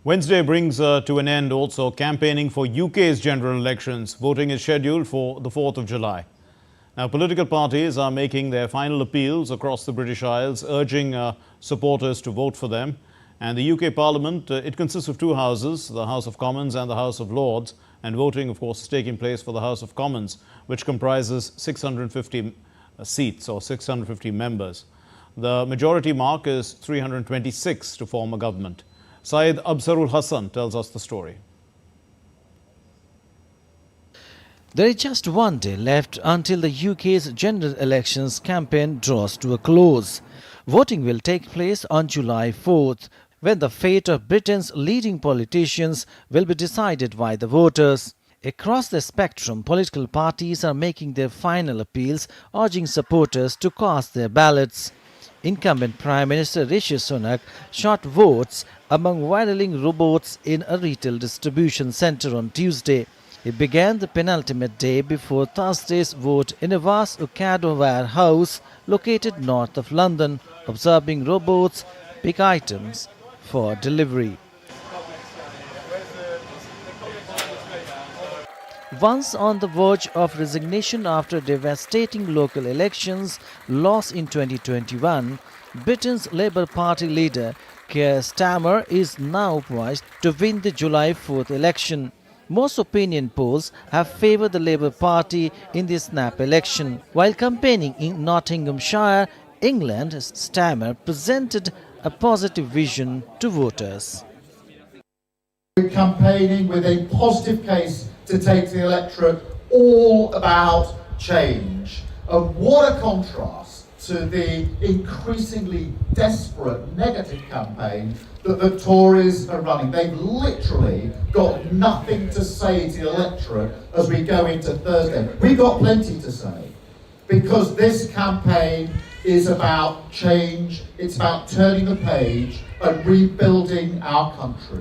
Wednesday brings to an end also campaigning for UK's general elections. Voting is scheduled for the 4th of July. Now, political parties are making their final appeals across the British Isles, urging supporters to vote for them. And the UK Parliament, it consists of two houses, the House of Commons and the House of Lords. And voting, of course, is taking place for the House of Commons, which comprises 650 seats or 650 members. The majority mark is 326 to form a government. Syed Absarul Hassan tells us the story. There is just one day left until the UK's general elections campaign draws to a close. Voting will take place on July 4th, when the fate of Britain's leading politicians will be decided by the voters. Across the spectrum, political parties are making their final appeals, urging supporters to cast their ballots. Incumbent Prime Minister Rishi Sunak shot votes among whirling robots in a retail distribution centre on Tuesday. He began the penultimate day before Thursday's vote in a vast Ocado warehouse located north of London, observing robots pick items for delivery. Once on the verge of resignation after devastating local elections loss in 2021, Britain's Labour Party leader Keir Starmer is now poised to win the July 4th election. Most opinion polls have favoured the Labour Party in the snap election. While campaigning in Nottinghamshire, England, Starmer presented a positive vision to voters. We're campaigning with a positive case to take to the electorate, all about change. And what a contrast to the increasingly desperate negative campaign that the Tories are running. They've literally got nothing to say to the electorate as we go into Thursday. We've got plenty to say, because this campaign is about change, it's about turning the page and rebuilding our country.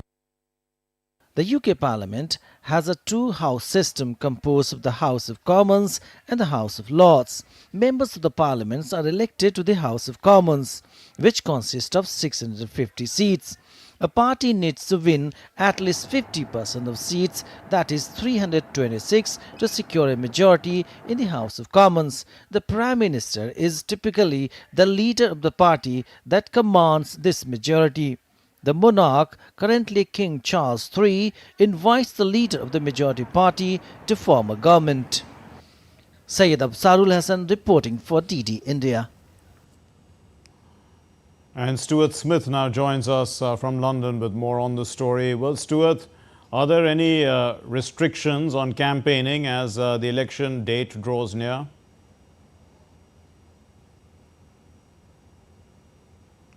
The UK Parliament has a two-house system composed of the House of Commons and the House of Lords. Members of the Parliament are elected to the House of Commons, which consists of 650 seats. A party needs to win at least 50% of seats, that is 326, to secure a majority in the House of Commons. The Prime Minister is typically the leader of the party that commands this majority. The monarch, currently King Charles III, invites the leader of the majority party to form a government. Syed Absarul Hassan reporting for DD India. And Stuart Smith now joins us from London with more on the story. Well, Stuart, are there any restrictions on campaigning as the election date draws near?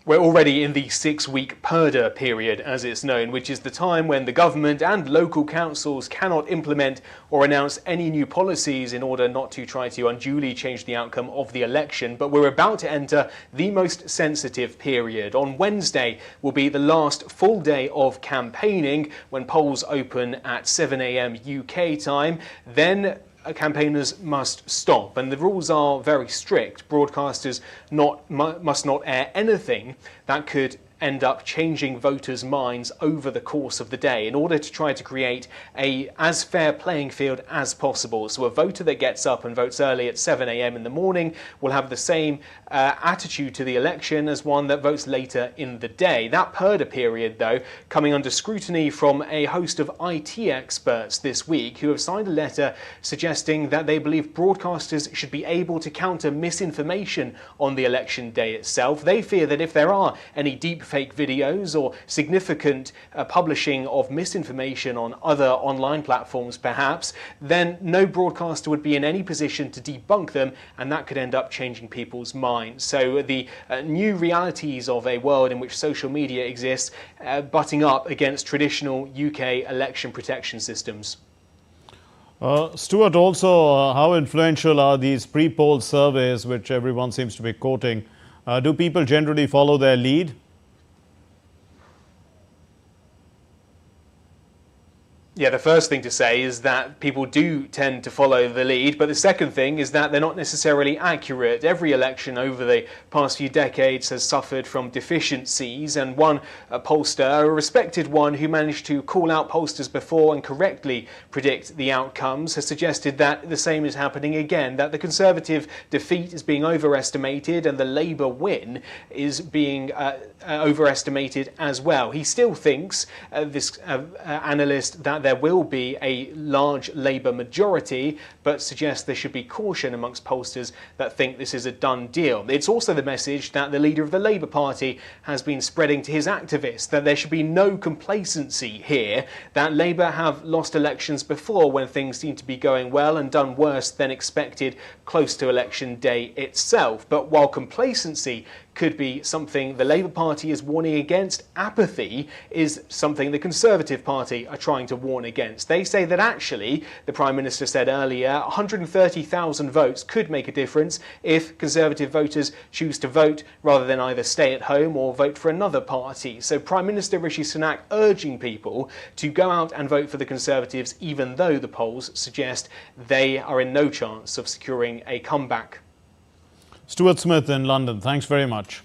We're already in the 6-week purdah period, as it's known, which is the time when the government and local councils cannot implement or announce any new policies in order not to try to unduly change the outcome of the election. But we're about to enter the most sensitive period. On Wednesday will be the last full day of campaigning, when polls open at 7 a.m. UK time. Then campaigners must stop, and the rules are very strict. Broadcasters must not air anything that could end up changing voters' minds over the course of the day in order to try to create a as fair playing field as possible. So a voter that gets up and votes early at 7 a.m. in the morning will have the same attitude to the election as one that votes later in the day. That purdah period, though, coming under scrutiny from a host of IT experts this week who have signed a letter suggesting that they believe broadcasters should be able to counter misinformation on the election day itself. They fear that if there are any deep fake videos or significant publishing of misinformation on other online platforms perhaps, then no broadcaster would be in any position to debunk them, and that could end up changing people's minds. So the new realities of a world in which social media exists butting up against traditional UK election protection systems. Stuart, also, how influential are these pre-poll surveys which everyone seems to be quoting? Do people generally follow their lead? Yeah, the first thing to say is that people do tend to follow the lead, but the second thing is that they're not necessarily accurate. Every election over the past few decades has suffered from deficiencies, and one pollster, a respected one who managed to call out pollsters before and correctly predict the outcomes, has suggested that the same is happening again, that the Conservative defeat is being overestimated and the Labour win is being overestimated as well. He still thinks, this analyst, that there will be a large Labour majority, but suggests there should be caution amongst pollsters that think this is a done deal. It's also the message that the leader of the Labour Party has been spreading to his activists, that there should be no complacency here, that Labour have lost elections before when things seem to be going well and done worse than expected close to election day itself. But while complacency could be something the Labour Party is warning against, apathy is something the Conservative Party are trying to warn against. They say that actually, the Prime Minister said earlier, 130,000 votes could make a difference if Conservative voters choose to vote rather than either stay at home or vote for another party. So Prime Minister Rishi Sunak urging people to go out and vote for the Conservatives, even though the polls suggest they are in no chance of securing a comeback. Stuart Smith in London, thanks very much.